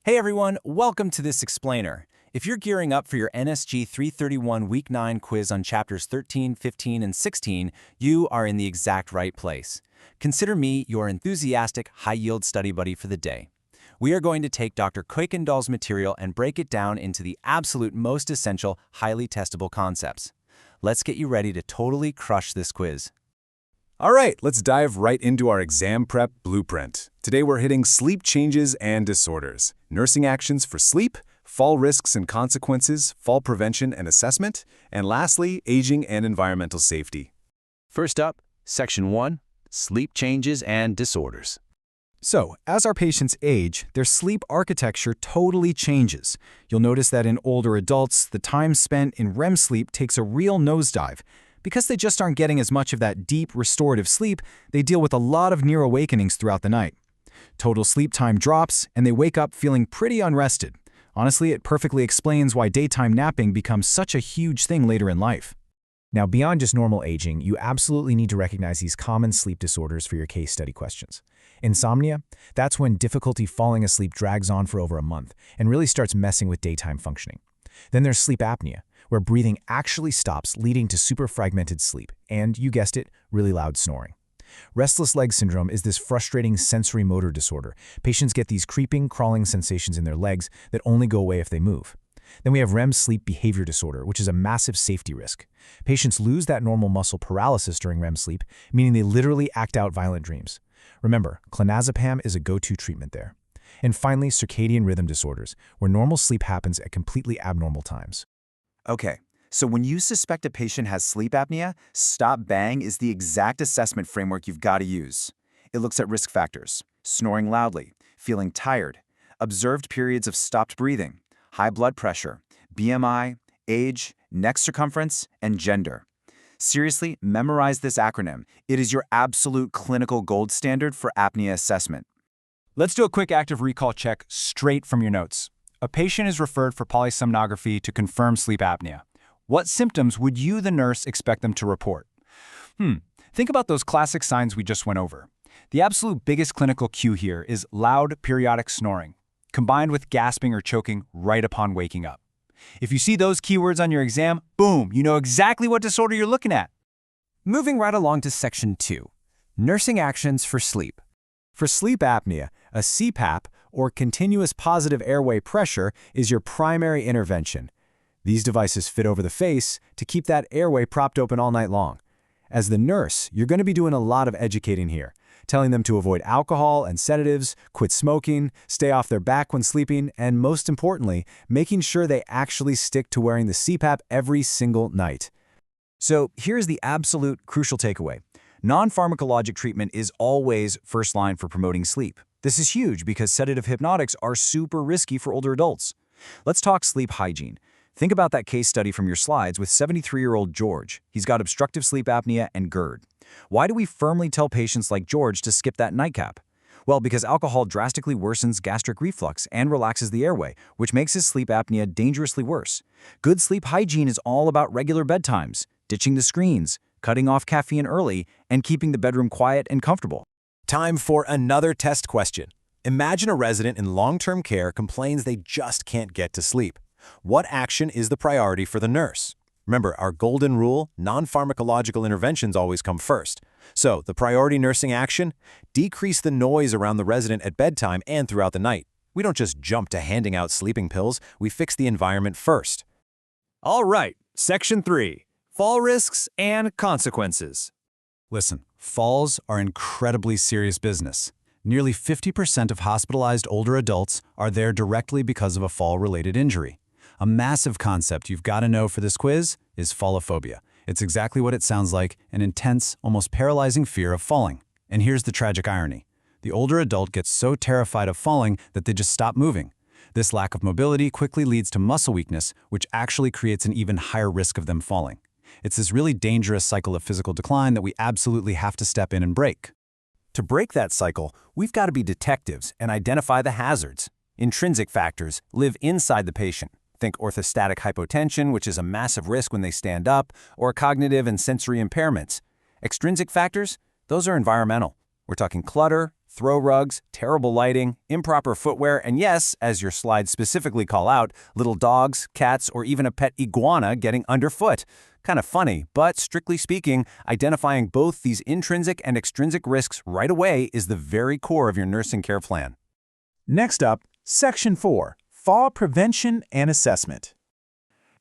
Hey everyone, welcome to this explainer. If you're gearing up for your NSG 331 Week 9 quiz on chapters 13, 15, and 16, you are in the exact right place. Consider me your enthusiastic, high-yield study buddy for the day. We are going to take Dr. Kuykendall's material and break it down into the absolute most essential, highly testable concepts. Let's get you ready to totally crush this quiz. All right, let's dive right into our exam prep blueprint. Today we're hitting sleep changes and disorders, nursing actions for sleep, fall risks and consequences, fall prevention and assessment, and lastly, aging and environmental safety. First up, Section 1, Sleep Changes and Disorders. So, as our patients age, their sleep architecture totally changes. You'll notice that in older adults, the time spent in REM sleep takes a real nosedive. Because they just aren't getting as much of that deep, restorative sleep, they deal with a lot of near awakenings throughout the night. Total sleep time drops, and they wake up feeling pretty unrested. Honestly, it perfectly explains why daytime napping becomes such a huge thing later in life. Now, beyond just normal aging, you absolutely need to recognize these common sleep disorders for your case study questions. Insomnia, that's when difficulty falling asleep drags on for over a month and really starts messing with daytime functioning. Then there's sleep apnea, where breathing actually stops, leading to super fragmented sleep and, you guessed it, really loud snoring. Restless leg syndrome is this frustrating sensory motor disorder. Patients get these creeping, crawling sensations in their legs that only go away if they move. Then we have REM sleep behavior disorder, which is a massive safety risk. Patients lose that normal muscle paralysis during REM sleep, meaning they literally act out violent dreams. Remember, clonazepam is a go-to treatment there. And finally, circadian rhythm disorders, where normal sleep happens at completely abnormal times. Okay, so when you suspect a patient has sleep apnea, Stop-Bang is the exact assessment framework you've got to use. It looks at risk factors: snoring loudly, feeling tired, observed periods of stopped breathing, high blood pressure, BMI, age, neck circumference, and gender. Seriously, memorize this acronym. It is your absolute clinical gold standard for apnea assessment. Let's do a quick active recall check straight from your notes. A patient is referred for polysomnography to confirm sleep apnea. What symptoms would you, the nurse, expect them to report? Think about those classic signs we just went over. The absolute biggest clinical cue here is loud, periodic snoring, combined with gasping or choking right upon waking up. If you see those keywords on your exam, boom, you know exactly what disorder you're looking at. Moving right along to Section 2, Nursing Actions for Sleep. For sleep apnea, a CPAP, or continuous positive airway pressure, is your primary intervention. These devices fit over the face to keep that airway propped open all night long. As the nurse, you're going to be doing a lot of educating here, telling them to avoid alcohol and sedatives, quit smoking, stay off their back when sleeping, and most importantly, making sure they actually stick to wearing the CPAP every single night. So here's the absolute crucial takeaway. Non-pharmacologic treatment is always first line for promoting sleep. This is huge because sedative hypnotics are super risky for older adults. Let's talk sleep hygiene. Think about that case study from your slides with 73-year-old George. He's got obstructive sleep apnea and GERD. Why do we firmly tell patients like George to skip that nightcap? Well, because alcohol drastically worsens gastric reflux and relaxes the airway, which makes his sleep apnea dangerously worse. Good sleep hygiene is all about regular bedtimes, ditching the screens, cutting off caffeine early, and keeping the bedroom quiet and comfortable. Time for another test question. Imagine a resident in long-term care complains they just can't get to sleep. What action is the priority for the nurse? Remember, our golden rule, non-pharmacological interventions always come first. So, the priority nursing action? Decrease the noise around the resident at bedtime and throughout the night. We don't just jump to handing out sleeping pills, we fix the environment first. All right, Section 3, Fall Risks and Consequences. Listen, falls are incredibly serious business. Nearly 50% of hospitalized older adults are there directly because of a fall-related injury. A massive concept you've got to know for this quiz is fallophobia. It's exactly what it sounds like, an intense, almost paralyzing fear of falling. And here's the tragic irony. The older adult gets so terrified of falling that they just stop moving. This lack of mobility quickly leads to muscle weakness, which actually creates an even higher risk of them falling. It's this really dangerous cycle of physical decline that we absolutely have to step in and break. To break that cycle, we've got to be detectives and identify the hazards. Intrinsic factors live inside the patient. Think orthostatic hypotension, which is a massive risk when they stand up, or cognitive and sensory impairments. Extrinsic factors, those are environmental. We're talking clutter, Throw rugs, terrible lighting, improper footwear, and yes, as your slides specifically call out, little dogs, cats, or even a pet iguana getting underfoot. Kind of funny, but strictly speaking, identifying both these intrinsic and extrinsic risks right away is the very core of your nursing care plan. Next up, Section 4, Fall Prevention and Assessment.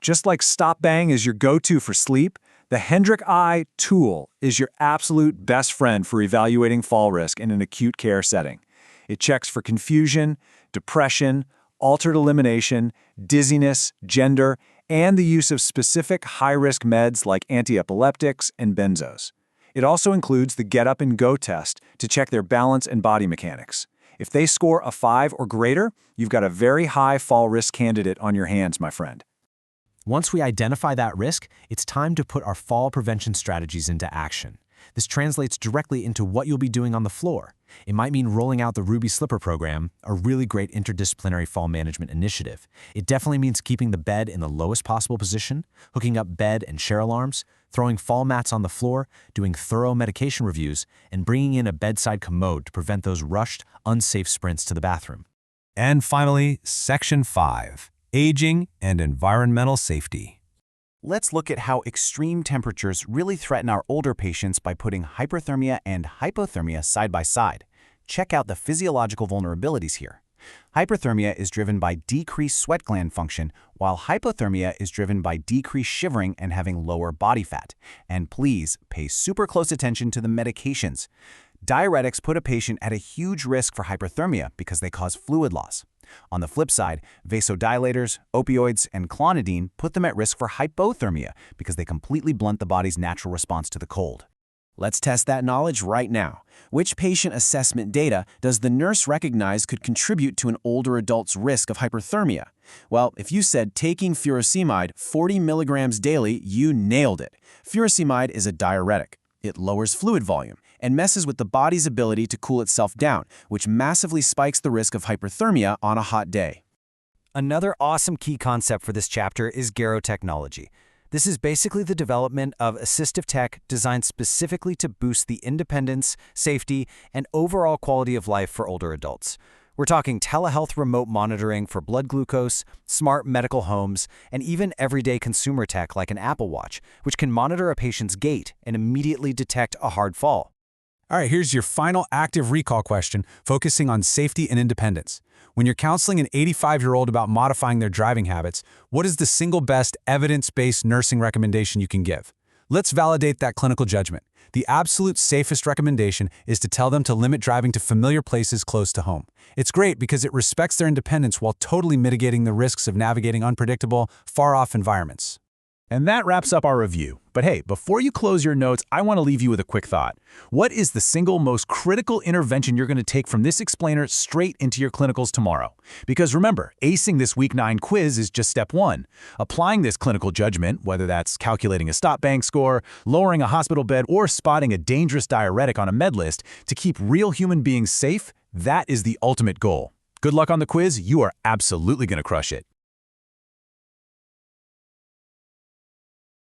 Just like Stop Bang is your go-to for sleep, the Hendrick Eye tool is your absolute best friend for evaluating fall risk in an acute care setting. It checks for confusion, depression, altered elimination, dizziness, gender, and the use of specific high-risk meds like antiepileptics and benzos. It also includes the Get Up and Go test to check their balance and body mechanics. If they score a 5 or greater, you've got a very high fall risk candidate on your hands, my friend. Once we identify that risk, it's time to put our fall prevention strategies into action. This translates directly into what you'll be doing on the floor. It might mean rolling out the Ruby Slipper program, a really great interdisciplinary fall management initiative. It definitely means keeping the bed in the lowest possible position, hooking up bed and share alarms, throwing fall mats on the floor, doing thorough medication reviews, and bringing in a bedside commode to prevent those rushed, unsafe sprints to the bathroom. And finally, Section 5, Aging and Environmental Safety. Let's look at how extreme temperatures really threaten our older patients by putting hyperthermia and hypothermia side by side. Check out the physiological vulnerabilities here. Hyperthermia is driven by decreased sweat gland function, while hypothermia is driven by decreased shivering and having lower body fat. And please pay super close attention to the medications. Diuretics put a patient at a huge risk for hyperthermia because they cause fluid loss. On the flip side, vasodilators, opioids, and clonidine put them at risk for hypothermia because they completely blunt the body's natural response to the cold. Let's test that knowledge right now. Which patient assessment data does the nurse recognize could contribute to an older adult's risk of hyperthermia? Well, if you said taking furosemide 40 milligrams daily, you nailed it. Furosemide is a diuretic. It lowers fluid volume and messes with the body's ability to cool itself down, which massively spikes the risk of hyperthermia on a hot day. Another awesome key concept for this chapter is gerotechnology. This is basically the development of assistive tech designed specifically to boost the independence, safety, and overall quality of life for older adults. We're talking telehealth remote monitoring for blood glucose, smart medical homes, and even everyday consumer tech like an Apple Watch, which can monitor a patient's gait and immediately detect a hard fall. All right, here's your final active recall question, focusing on safety and independence. When you're counseling an 85-year-old about modifying their driving habits, what is the single best evidence-based nursing recommendation you can give? Let's validate that clinical judgment. The absolute safest recommendation is to tell them to limit driving to familiar places close to home. It's great because it respects their independence while totally mitigating the risks of navigating unpredictable, far-off environments. And that wraps up our review. But hey, before you close your notes, I want to leave you with a quick thought. What is the single most critical intervention you're going to take from this explainer straight into your clinicals tomorrow? Because remember, acing this Week 9 quiz is just step 1. Applying this clinical judgment, whether that's calculating a stop bang score, lowering a hospital bed, or spotting a dangerous diuretic on a med list to keep real human beings safe, that is the ultimate goal. Good luck on the quiz. You are absolutely going to crush it.